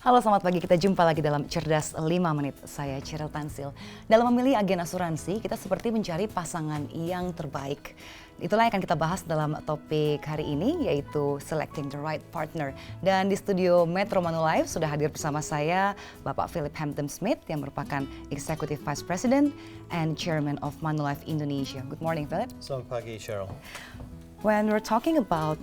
Halo, selamat pagi. Kita jumpa lagi dalam Cerdas 5 Menit. Saya Cerdas. Dalam memilih agen asuransi, kita seperti mencari pasangan yang terbaik. Itulah yang akan kita bahas dalam topik hari ini, yaitu Selecting the Right Partner. Dan di studio Metro Manulife sudah hadir bersama saya Bapak Philip Smith yang merupakan Executive Vice President and Chairman of Manulife Indonesia. Good morning, Philip. Selamat pagi, Cheryl. When we're talking about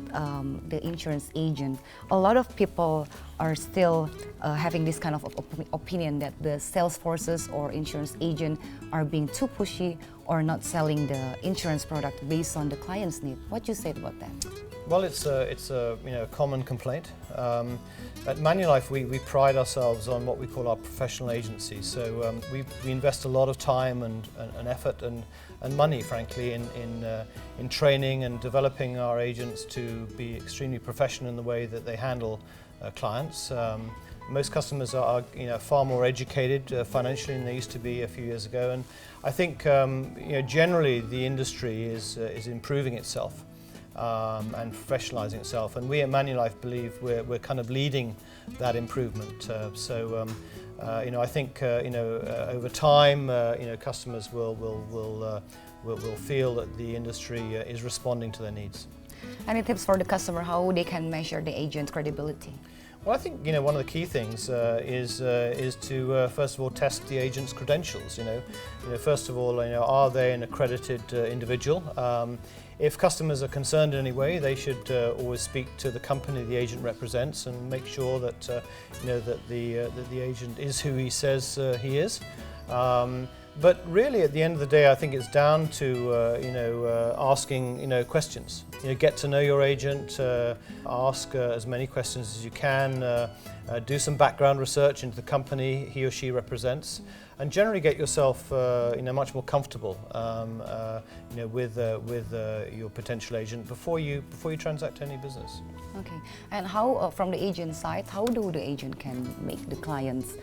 the insurance agent, a lot of people are still having this kind of opinion that the sales forces or insurance agent are being too pushy or not selling the insurance product based on the client's need. What do you say about that? Well, it's a common complaint. At Manulife, we pride ourselves on what we call our professional agency. So we invest a lot of time and effort and money, frankly, in training and developing our agents to be extremely professional in the way that they handle clients. Most customers are far more educated financially than they used to be a few years ago, and I think generally the industry is improving itself. And professionalizing itself, and we at Manulife believe we're kind of leading that improvement. I think over time customers will feel that the industry is responding to their needs. Any tips for the customer how they can measure the agent's credibility? Well, I think one of the key things is to first of all test the agent's credentials. First of all, are they an accredited individual? If customers are concerned in any way, they should always speak to the company the agent represents and make sure that that the agent is who he says he is. But really, at the end of the day, I think it's down to asking questions. Get to know your agent, ask as many questions as you can, do some background research into the company he or she represents, and generally get yourself much more comfortable with your potential agent before you transact any business. Okay, and how from the agent side, how do the agent can make the clients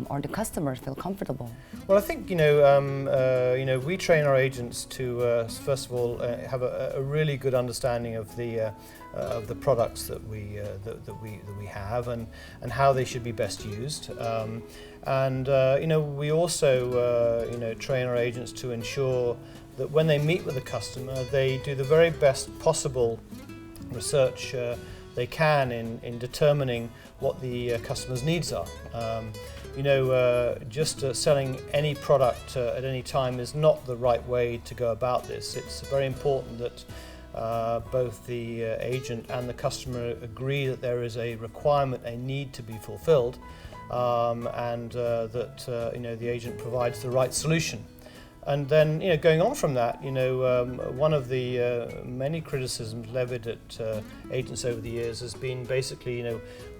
or the customers feel comfortable? Well, I think we train our agents to first of all have a really good understanding of the products that we have and how they should be best used. We also train our agents to ensure that when they meet with the customer, they do the very best possible research they can in determining what the customer's needs are. Just selling any product at any time is not the right way to go about this. It's very important that both the agent and the customer agree that there is a requirement, a need to be fulfilled, and that the agent provides the right solution. And then, going on from that, one of the many criticisms levied at agents over the years has been basically,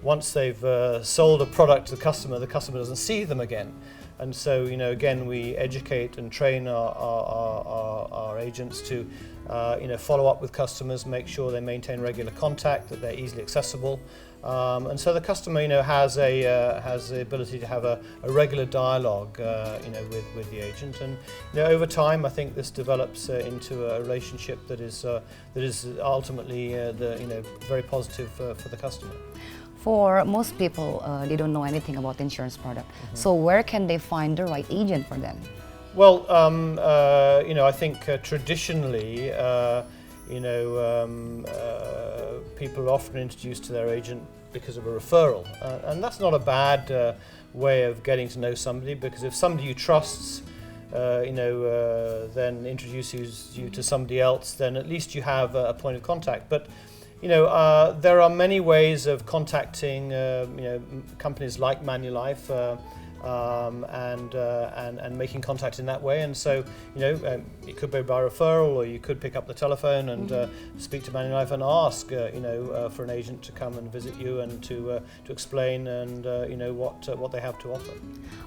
once they've sold a product to the customer doesn't see them again. And so, again, we educate and train our agents to, follow up with customers, make sure they maintain regular contact, that they're easily accessible. And so the customer, has the ability to have a regular dialogue, with the agent. And over time, I think this develops into a relationship that is ultimately very positive for the customer. For most people, they don't know anything about insurance product. Mm-hmm. So where can they find the right agent for them? Well, I think traditionally, people are often introduced to their agent because of a referral, and that's not a bad way of getting to know somebody, because if somebody you trust, then introduces you to somebody else, then at least you have a point of contact. But there are many ways of contacting companies like Manulife and making contact in that way. And so it could be by referral, or you could pick up the telephone and speak to Manulife and ask for an agent to come and visit you and to explain and what they have to offer.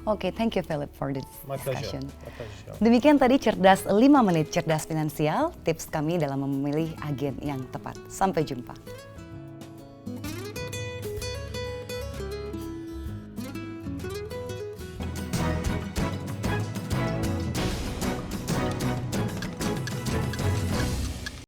Okay, thank you, Philip, for this My pleasure. discussion. My pleasure. Demikian tadi Cerdas 5 Menit Cerdas Finansial, tips kami dalam memilih agen yang tepat. Sampai jumpa.